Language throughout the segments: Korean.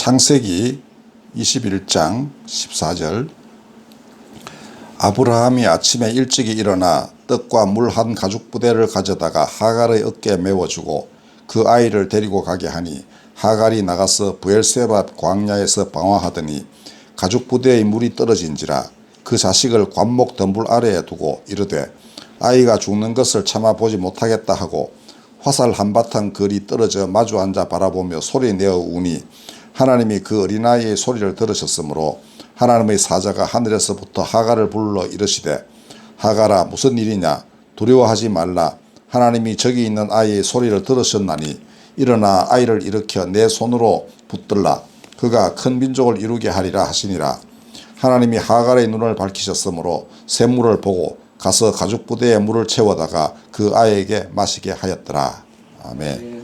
창세기 21장 14절 아브라함이 아침에 일찍이 일어나 떡과 물 한 가죽부대를 가져다가 하갈의 어깨에 메워주고 그 아이를 데리고 가게 하니 하갈이 나가서 브엘세바 광야에서 방황하더니 가죽부대의 물이 떨어진지라 그 자식을 관목 덤불 아래에 두고 이르되 아이가 죽는 것을 참아 보지 못하겠다 하고 화살 한바탕 걸이 떨어져 마주 앉아 바라보며 소리내어 우니 하나님이 그 어린아이의 소리를 들으셨으므로 하나님의 사자가 하늘에서부터 하갈을 불러 이르시되 하갈아 무슨 일이냐 두려워하지 말라 하나님이 저기 있는 아이의 소리를 들으셨나니 일어나 아이를 일으켜 내 손으로 붙들라 그가 큰 민족을 이루게 하리라 하시니라. 하나님이 하갈의 눈을 밝히셨으므로 샘물을 보고 가서 가죽부대에 물을 채워다가 그 아이에게 마시게 하였더라. 아멘.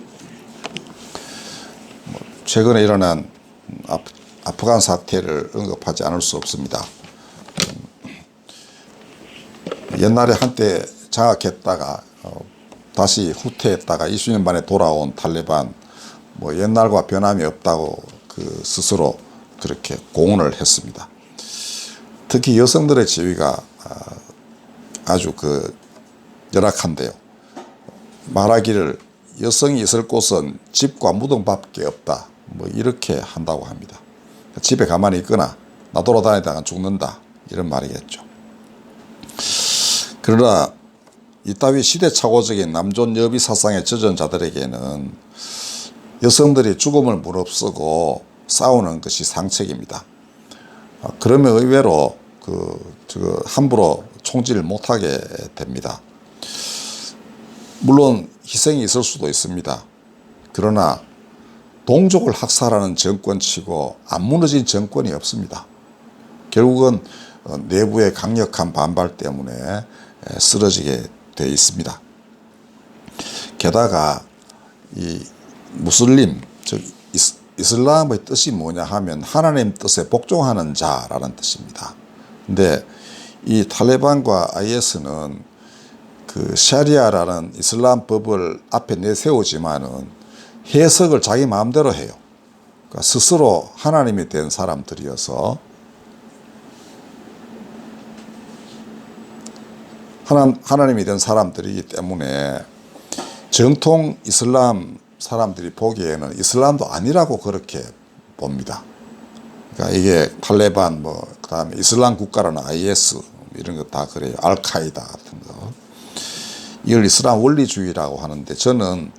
최근에 일어난 아프간 사태를 언급하지 않을 수 없습니다. 옛날에 한때 장악했다가 다시 후퇴했다가 20년 만에 돌아온 탈레반, 옛날과 변함이 없다고 스스로 그렇게 공언을 했습니다. 특히 여성들의 지위가 아주 열악한데요. 말하기를 여성이 있을 곳은 집과 무덤밖에 없다. 이렇게 한다고 합니다. 집에 가만히 있거나 나돌아다니다가 죽는다. 이런 말이겠죠. 그러나 이따위 시대착오적인 남존 여비 사상에 젖은 자들에게는 여성들이 죽음을 무릅쓰고 싸우는 것이 상책입니다. 그러면 의외로 함부로 총질을 못하게 됩니다. 물론 희생이 있을 수도 있습니다. 그러나 동족을 학살하는 정권치고 안 무너진 정권이 없습니다. 결국은 내부의 강력한 반발 때문에 쓰러지게 되어 있습니다. 게다가 이 무슬림, 즉 이슬람의 뜻이 뭐냐 하면 하나님 뜻에 복종하는 자라는 뜻입니다. 근데 이 탈레반과 IS는 샤리아라는 이슬람 법을 앞에 내세우지만은 해석을 자기 마음대로 해요. 그러니까 스스로 하나님이 된 사람들이어서 하나님이 된 사람들이기 때문에 정통 이슬람 사람들이 보기에는 이슬람도 아니라고 그렇게 봅니다. 그러니까 이게 탈레반 그다음에 이슬람 국가라는 IS 이런 거 다 그래요. 알카이다 같은 거. 이걸 이슬람 원리주의라고 하는데 저는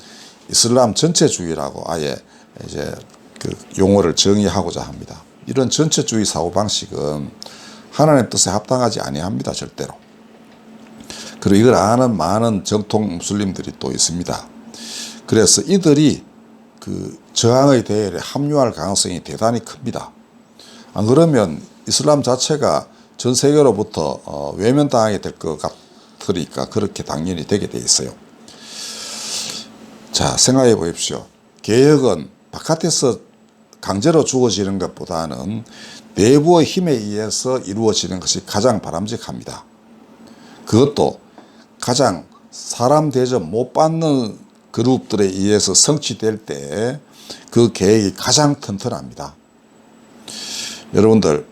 이슬람 전체주의라고 아예 이제 용어를 정의하고자 합니다. 이런 전체주의 사고방식은 하나님 뜻에 합당하지 아니합니다. 절대로. 그리고 이걸 아는 많은 정통 무슬림들이 또 있습니다. 그래서 이들이 저항의 대열에 합류할 가능성이 대단히 큽니다. 안 그러면 이슬람 자체가 전 세계로부터 외면당하게 될 것 같으니까 그렇게 당연히 되게 돼 있어요. 자, 생각해 보십시오. 개혁은 바깥에서 강제로 주어지는 것보다는 내부의 힘에 의해서 이루어지는 것이 가장 바람직합니다. 그것도 가장 사람 대접 못 받는 그룹들에 의해서 성취될 때 그 계획이 가장 튼튼합니다. 여러분들,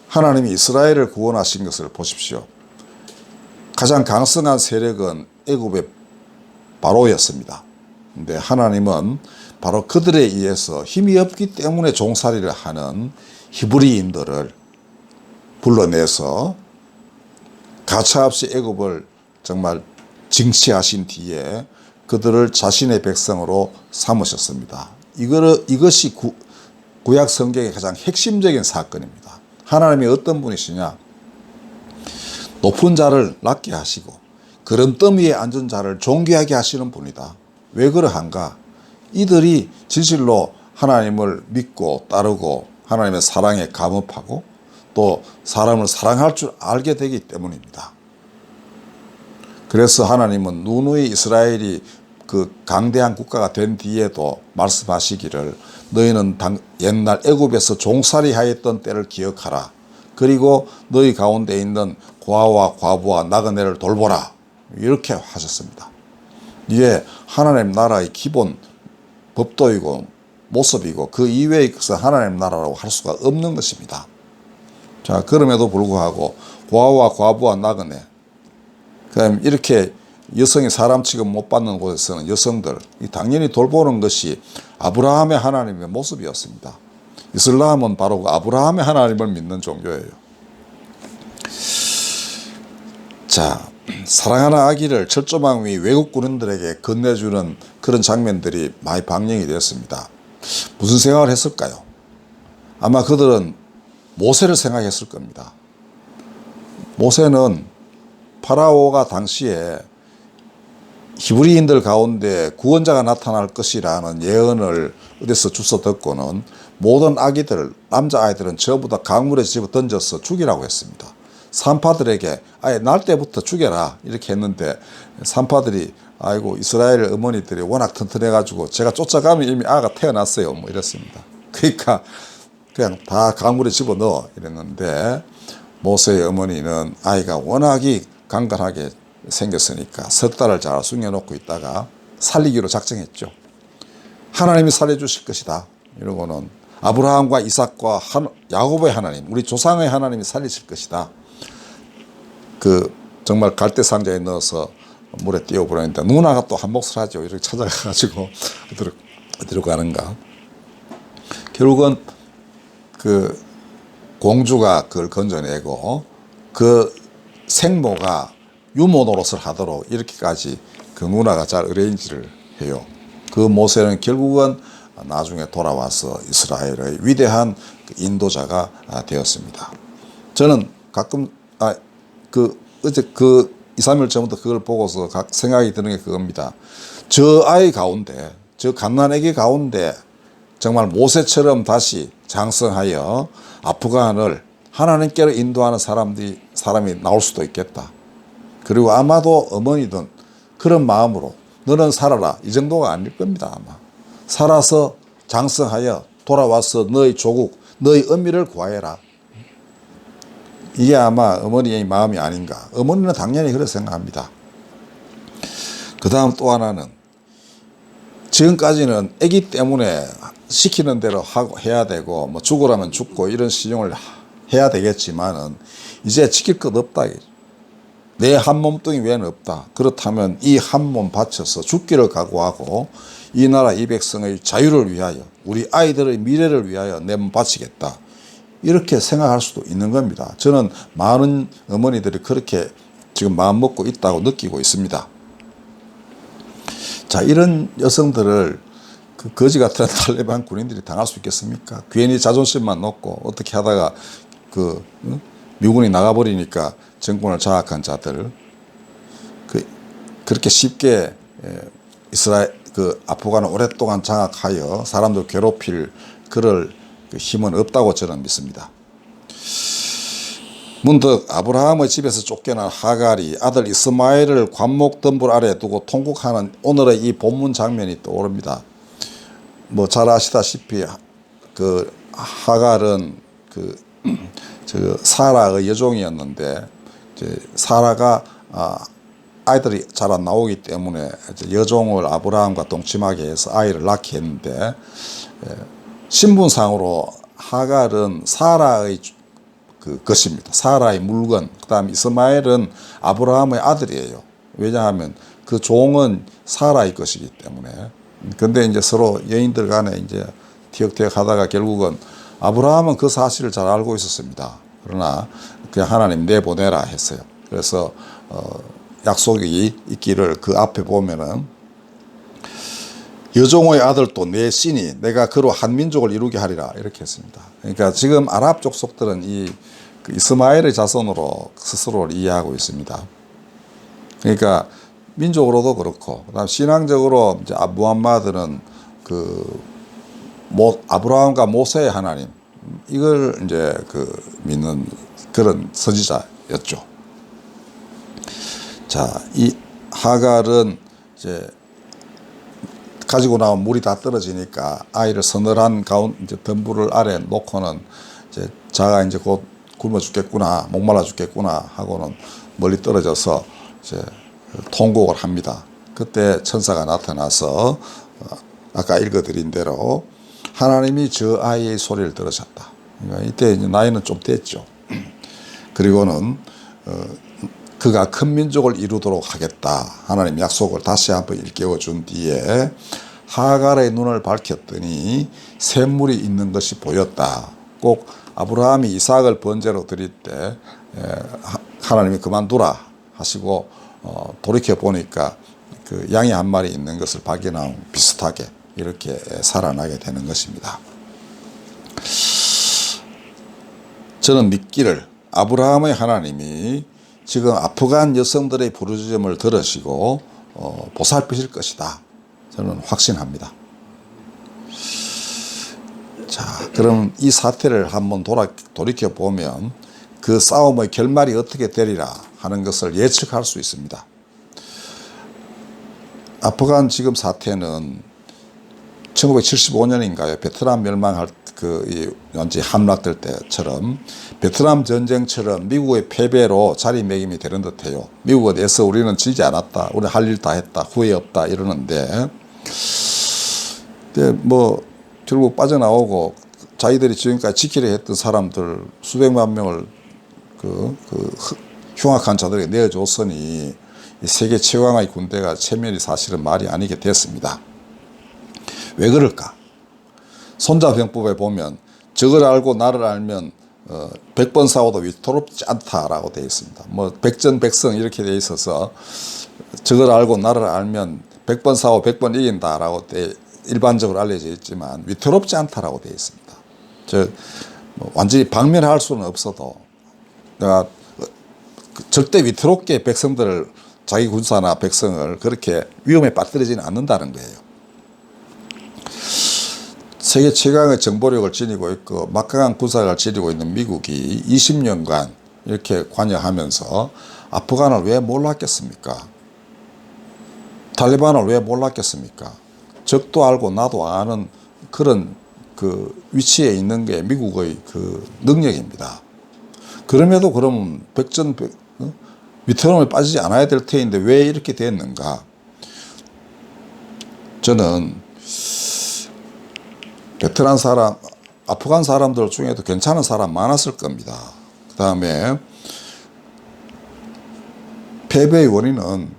하나님이 이스라엘을 구원하신 것을 보십시오. 가장 강성한 세력은 애굽의 바로였습니다. 근데 하나님은 바로 그들에 의해서 힘이 없기 때문에 종살이를 하는 히브리인들을 불러내서 가차없이 애굽을 정말 징치하신 뒤에 그들을 자신의 백성으로 삼으셨습니다. 이것이 구약 성경의 가장 핵심적인 사건입니다. 하나님이 어떤 분이시냐? 높은 자를 낮게 하시고 그런 위에 앉은 자를 존귀하게 하시는 분이다. 왜 그러한가? 이들이 진실로 하나님을 믿고 따르고 하나님의 사랑에 감업하고 또 사람을 사랑할 줄 알게 되기 때문입니다. 그래서 하나님은 누누이 이스라엘이 강대한 국가가 된 뒤에도 말씀하시기를 너희는 옛날 애굽에서 종살이 하였던 때를 기억하라. 그리고 너희 가운데 있는 고아와 과부와 나그네를 돌보라. 이렇게 하셨습니다. 이게 하나님 나라의 기본 법도이고 모습이고 그 이외의 것은 하나님 나라라고 할 수가 없는 것입니다. 자, 그럼에도 불구하고 고아와 과부와 나그네, 그다음 이렇게 여성이 사람 취급 못 받는 곳에서는 여성들 당연히 돌보는 것이 아브라함의 하나님의 모습이었습니다. 이슬람은 바로 그 아브라함의 하나님을 믿는 종교예요. 자, 사랑하는 아기를 철조망 위 외국 군인들에게 건네주는 그런 장면들이 많이 방영이 되었습니다. 무슨 생각을 했을까요? 아마 그들은 모세를 생각했을 겁니다. 모세는 파라오가 당시에 히브리인들 가운데 구원자가 나타날 것이라는 예언을 어디서 주워 듣고는 모든 아기들, 남자아이들은 전부 다 강물에 집어 던져서 죽이라고 했습니다. 산파들에게 아예 날 때부터 죽여라 이렇게 했는데 산파들이 아이고 이스라엘 어머니들이 워낙 튼튼해가지고 제가 쫓아가면 이미 아가 태어났어요 뭐 이랬습니다. 그러니까 그냥 다 강물에 집어넣어 이랬는데 모세의 어머니는 아이가 워낙이 강건하게 생겼으니까 석 달을 잘 숨겨놓고 있다가 살리기로 작정했죠. 하나님이 살려주실 것이다 이러고는 아브라함과 이삭과 야곱의 하나님, 우리 조상의 하나님이 살리실 것이다. 그 정말 갈대 상자에 넣어서 물에 띄워보내는데 누나가 또 한 몫을 하죠. 이렇게 찾아가가지고 어디로 가는가. 결국은 그 공주가 그걸 건져내고 그 생모가 유모 노릇을 하도록 이렇게까지 그 누나가 잘 어레인지를 해요. 그 모세는 결국은 나중에 돌아와서 이스라엘의 위대한 인도자가 되었습니다. 저는 가끔 어제 2, 3일 전부터 그걸 보고서 생각이 드는 게 그겁니다. 저 아이 가운데, 저 갓난아기 가운데 정말 모세처럼 다시 장성하여 아프간을 하나님께로 인도하는 사람이 나올 수도 있겠다. 그리고 아마도 어머니든 그런 마음으로 너는 살아라 이 정도가 아닐 겁니다. 아마 살아서 장성하여 돌아와서 너의 조국, 너의 어미를 구하여라. 이게 아마 어머니의 마음이 아닌가. 어머니는 당연히 그렇게 생각합니다. 그 다음 또 하나는 지금까지는 아기 때문에 시키는 대로 해야 되고 뭐 죽으라면 죽고 이런 시중을 해야 되겠지만은 이제 지킬 것 없다. 내 한 몸뚱이 외에는 없다. 그렇다면 이 한 몸 바쳐서 죽기를 각오하고 이 나라 이 백성의 자유를 위하여 우리 아이들의 미래를 위하여 내 몸 바치겠다. 이렇게 생각할 수도 있는 겁니다. 저는 많은 어머니들이 그렇게 지금 마음 먹고 있다고 느끼고 있습니다. 자, 이런 여성들을 그 거지 같은 탈레반 군인들이 당할 수 있겠습니까? 괜히 자존심만 놓고 어떻게 하다가 미군이 나가버리니까 정권을 장악한 자들 그렇게 쉽게 아프간을 오랫동안 장악하여 사람들 괴롭힐 그럴 힘은 없다고 저는 믿습니다. 문득 아브라함의 집에서 쫓겨난 하갈이 아들 이스마엘을 관목 덤불 아래 두고 통곡하는 오늘의 이 본문 장면이 떠오릅니다. 뭐 잘 아시다시피 그 하갈은 사라의 여종이었는데 이제 사라가 아이들이 잘 안 나오기 때문에 여종을 아브라함과 동침하게 해서 아이를 낳게 했는데 신분상으로 하갈은 사라의 것입니다. 사라의 물건. 그 다음 이스마엘은 아브라함의 아들이에요. 왜냐하면 그 종은 사라의 것이기 때문에. 근데 이제 서로 여인들 간에 이제 티격태격 하다가 결국은 아브라함은 그 사실을 잘 알고 있었습니다. 그러나 그냥 하나님 내보내라 했어요. 그래서 약속이 있기를 그 앞에 보면은 여종의 아들도 내 신이 내가 그로 한 민족을 이루게 하리라 이렇게 했습니다. 그러니까 지금 아랍 족속들은 그 이스마엘의 자손으로 스스로를 이해하고 있습니다. 그러니까 민족으로도 그렇고 그다음 신앙적으로 이제 무함마드는 아브라함과 모세의 하나님 이걸 이제 믿는 그런 선지자였죠. 자, 이 하갈은 이제 가지고 나온 물이 다 떨어지니까 아이를 서늘한 이제 덤불을 아래 놓고는 이제 자가 이제 곧 굶어 죽겠구나, 목말라 죽겠구나 하고는 멀리 떨어져서 이제 통곡을 합니다. 그때 천사가 나타나서 아까 읽어드린 대로 하나님이 저 아이의 소리를 들으셨다. 그러니까 이때 이제 나이는 좀 됐죠. 그리고는 그가 큰 민족을 이루도록 하겠다. 하나님 약속을 다시 한번 일깨워 준 뒤에 하갈의 눈을 밝혔더니 샘물이 있는 것이 보였다. 꼭 아브라함이 이삭을 번제로 드릴 때 하나님이 그만두라 하시고 돌이켜 보니까 그 양이 한 마리 있는 것을 발견하고 비슷하게 이렇게 살아나게 되는 것입니다. 저는 믿기를 아브라함의 하나님이 지금 아프간 여성들의 부르짖음을 들으시고 보살피실 것이다. 저는 확신합니다. 자, 그럼 이 사태를 한번 돌이켜 보면 그 싸움의 결말이 어떻게 되리라 하는 것을 예측할 수 있습니다. 아프간 지금 사태는 1975년인가요? 베트남 멸망할 완전히 함락될 때처럼 베트남 전쟁처럼 미국의 패배로 자리매김이 되는 듯해요. 미국은 애써 우리는 지지 않았다. 우리 할 일 다 했다. 후회 없다. 이러는데 뭐 결국 빠져나오고 자기들이 지금까지 지키려 했던 사람들 수백만 명을 흉악한 자들에게 내어줬으니 세계 최강의 군대가 체면이 사실은 말이 아니게 됐습니다. 왜 그럴까? 손자병법에 보면 적을 알고 나를 알면 100번 싸워도 위태롭지 않다라고 되어 있습니다. 뭐 백전백승 이렇게 되어 있어서 적을 알고 나를 알면 100번 싸워 100번 이긴다라고 일반적으로 알려져 있지만 위태롭지 않다라고 되어 있습니다. 완전히 박멸할 수는 없어도 내가 절대 위태롭게 백성들을 자기 군사나 백성을 그렇게 위험에 빠뜨리지는 않는다는 거예요. 세계 최강의 정보력을 지니고 있고 막강한 군사력을 지니고 있는 미국이 20년간 이렇게 관여하면서 아프간을 왜 몰랐겠습니까? 탈리반을 왜 몰랐겠습니까? 적도 알고 나도 아는 그런 위치에 있는 게 미국의 능력입니다. 그럼에도 그러면 위태로움에 빠지지 않아야 될 테인데 왜 이렇게 됐는가? 저는 베트남 사람, 아프간 사람들 중에도 괜찮은 사람 많았을 겁니다. 그 다음에 패배의 원인은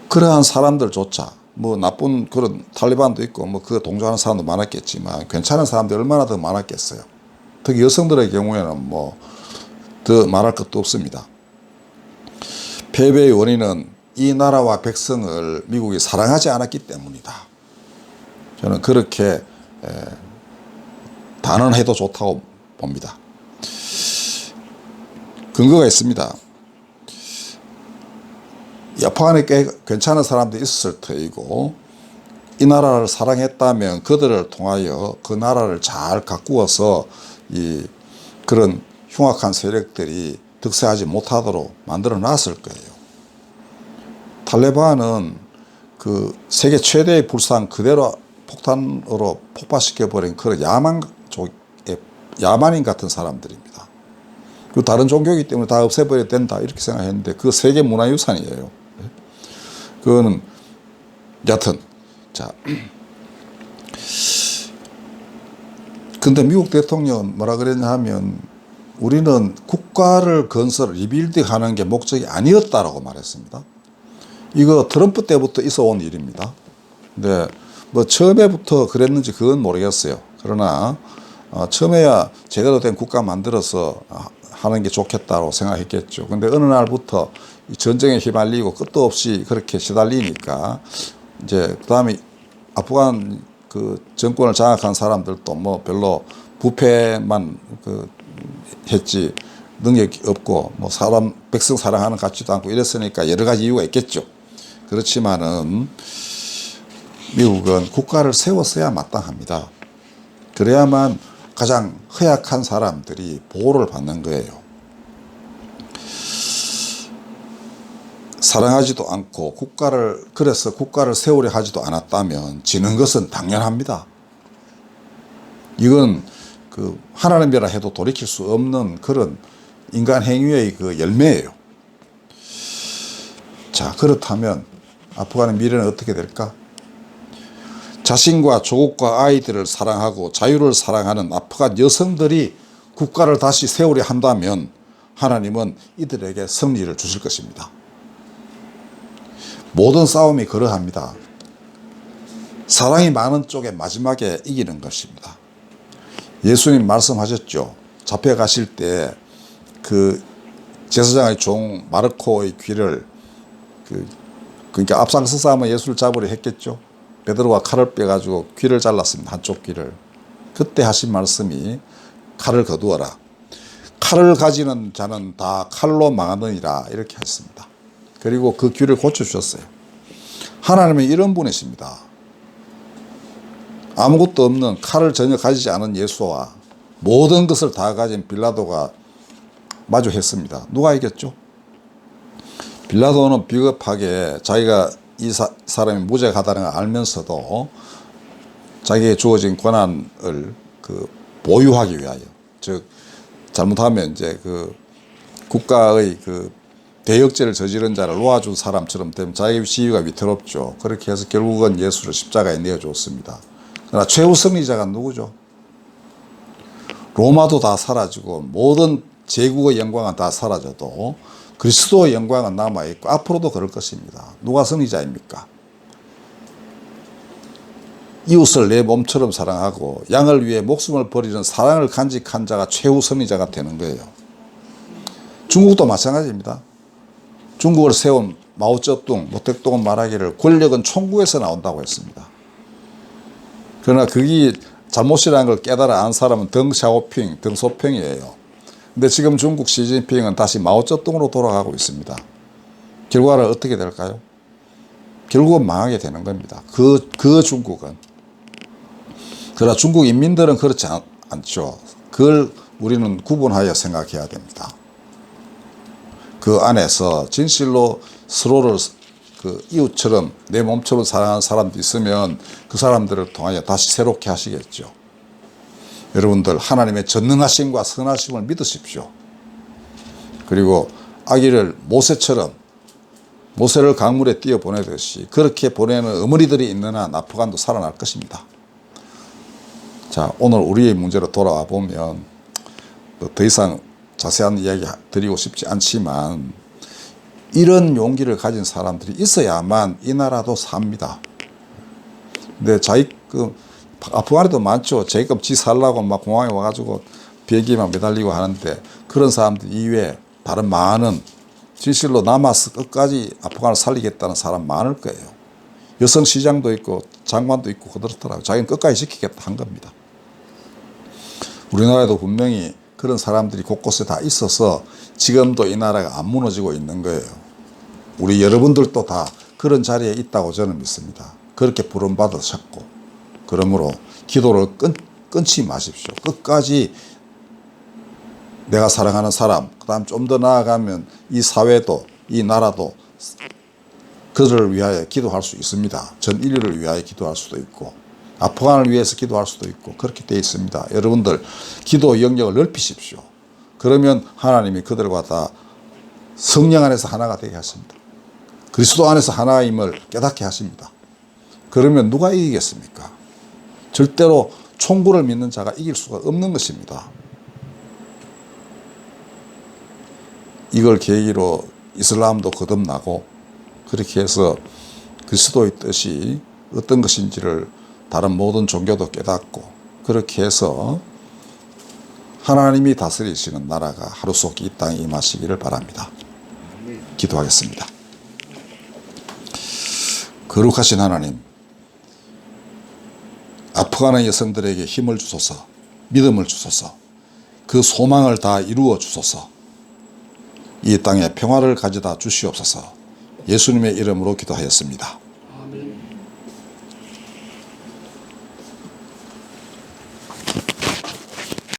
그러한 사람들조차 뭐 나쁜 그런 탈리반도 있고 뭐 그거 동조하는 사람도 많았겠지만 괜찮은 사람들이 얼마나 더 많았겠어요. 특히 여성들의 경우에는 뭐 더 말할 것도 없습니다. 패배의 원인은 이 나라와 백성을 미국이 사랑하지 않았기 때문이다. 저는 그렇게 단언해도 좋다고 봅니다. 근거가 있습니다. 아프간에 꽤 괜찮은 사람들이 있었을 터이고 이 나라를 사랑했다면 그들을 통하여 그 나라를 잘 가꾸어서 그런 흉악한 세력들이 득세하지 못하도록 만들어 놨을 거예요. 탈레반은 세계 최대의 불상 그대로 폭탄으로 폭파시켜버린 그런 야만인 같은 사람들입니다. 그리고 다른 종교이기 때문에 다 없애버려야 된다 이렇게 생각했는데 그 세계 문화유산이에요. 그거는 여튼 자 근데 미국 대통령은 뭐라 그랬냐 하면 우리는 국가를 리빌딩하는 게 목적이 아니었다라고 말했습니다. 이거 트럼프 때부터 있어 온 일입니다. 근데 뭐 처음에부터 그랬는지 그건 모르겠어요. 그러나 처음에야 제대로 된 국가 만들어서 하는 게 좋겠다고 생각했겠죠. 근데 어느 날부터 전쟁에 휘말리고 끝도 없이 그렇게 시달리니까 이제 그다음에 아프간 정권을 장악한 사람들도 뭐 별로 부패만 했지 능력이 없고 뭐 백성 사랑하는 것 같지도 않고 이랬으니까 여러 가지 이유가 있겠죠. 그렇지만은 미국은 국가를 세웠어야 마땅합니다. 그래야만 가장 허약한 사람들이 보호를 받는 거예요. 사랑하지도 않고 그래서 국가를 세우려 하지도 않았다면 지는 것은 당연합니다. 이건 하나님이라 해도 돌이킬 수 없는 그런 인간 행위의 열매예요. 자, 그렇다면 아프간의 미래는 어떻게 될까? 자신과 조국과 아이들을 사랑하고 자유를 사랑하는 아프간 여성들이 국가를 다시 세우려 한다면 하나님은 이들에게 승리를 주실 것입니다. 모든 싸움이 그러합니다. 사랑이 많은 쪽에 마지막에 이기는 것입니다. 예수님 말씀하셨죠. 잡혀가실 때 그 제사장의 종 마르코의 귀를 그러니까 앞장서서 아마 예수를 잡으려 했겠죠. 베드로가 칼을 빼가지고 귀를 잘랐습니다. 한쪽 귀를. 그때 하신 말씀이 칼을 거두어라. 칼을 가지는 자는 다 칼로 망하느니라 이렇게 했습니다. 그리고 그 귀를 고쳐주셨어요. 하나님은 이런 분이십니다. 아무것도 없는 칼을 전혀 가지지 않은 예수와 모든 것을 다 가진 빌라도가 마주했습니다. 누가 이겼죠? 빌라도는 비겁하게 자기가 이 사람이 무죄하다는 걸 알면서도 자기에게 주어진 권한을 보유하기 위하여, 즉 잘못하면 이제 국가의 대역죄를 저지른 자를 놓아준 사람처럼 되면 자기 지위가 위태롭죠. 그렇게 해서 결국은 예수를 십자가에 내어줬습니다. 그러나 최후 승리자가 누구죠? 로마도 다 사라지고 모든 제국의 영광은 다 사라져도 그리스도의 영광은 남아있고 앞으로도 그럴 것입니다. 누가 승리자입니까? 이웃을 내 몸처럼 사랑하고 양을 위해 목숨을 버리는 사랑을 간직한 자가 최후 승리자가 되는 거예요. 중국도 마찬가지입니다. 중국을 세운 마오쩌둥, 모택동은 말하기를 권력은 총국에서 나온다고 했습니다. 그러나 그게 잘못이라는 걸 깨달아 안 사람은 덩샤오핑, 덩소평이에요. 근데 지금 중국 시진핑은 다시 마오쩌둥으로 돌아가고 있습니다. 결과는 어떻게 될까요? 결국은 망하게 되는 겁니다. 그 중국은. 그러나 중국 인민들은 그렇지 않죠. 그걸 우리는 구분하여 생각해야 됩니다. 그 안에서 진실로 서로를 이웃처럼 내 몸처럼 사랑하는 사람도 있으면 그 사람들을 통하여 다시 새롭게 하시겠죠. 여러분들 하나님의 전능하심과 선하심을 믿으십시오. 그리고 아기를 모세를 강물에 띄어 보내듯이 그렇게 보내는 어머니들이 있는 한 아프간도 살아날 것입니다. 자, 오늘 우리의 문제로 돌아와 보면 더 이상 자세한 이야기 드리고 싶지 않지만 이런 용기를 가진 사람들이 있어야만 이 나라도 삽니다. 근데 아프간에도 많죠. 제이급 지 살라고 막 공항에 와가지고 비행기에 막 매달리고 하는데 그런 사람들 이외에 다른 많은 진실로 남아서 끝까지 아프간을 살리겠다는 사람 많을 거예요. 여성 시장도 있고 장관도 있고 그렇더라고요. 자기는 끝까지 지키겠다 한 겁니다. 우리나라에도 분명히 그런 사람들이 곳곳에 다 있어서 지금도 이 나라가 안 무너지고 있는 거예요. 우리 여러분들도 다 그런 자리에 있다고 저는 믿습니다. 그렇게 부름받으셨고 그러므로 기도를 끊지 마십시오. 끝까지 내가 사랑하는 사람, 그 다음 좀 더 나아가면 이 사회도 이 나라도 그들을 위하여 기도할 수 있습니다. 전 인류를 위하여 기도할 수도 있고 아프간을 위해서 기도할 수도 있고 그렇게 되어 있습니다. 여러분들 기도 영역을 넓히십시오. 그러면 하나님이 그들과 다 성령 안에서 하나가 되게 하십니다. 그리스도 안에서 하나임을 깨닫게 하십니다. 그러면 누가 이기겠습니까? 절대로 총구를 믿는 자가 이길 수가 없는 것입니다. 이걸 계기로 이슬람도 거듭나고 그렇게 해서 그리스도의 뜻이 어떤 것인지를 다른 모든 종교도 깨닫고 그렇게 해서 하나님이 다스리시는 나라가 하루속히 이 땅에 임하시기를 바랍니다. 기도하겠습니다. 거룩하신 하나님, 아프간의 여성들에게 힘을 주소서, 믿음을 주소서, 그 소망을 다 이루어 주소서, 이 땅에 평화를 가져다 주시옵소서. 예수님의 이름으로 기도하였습니다.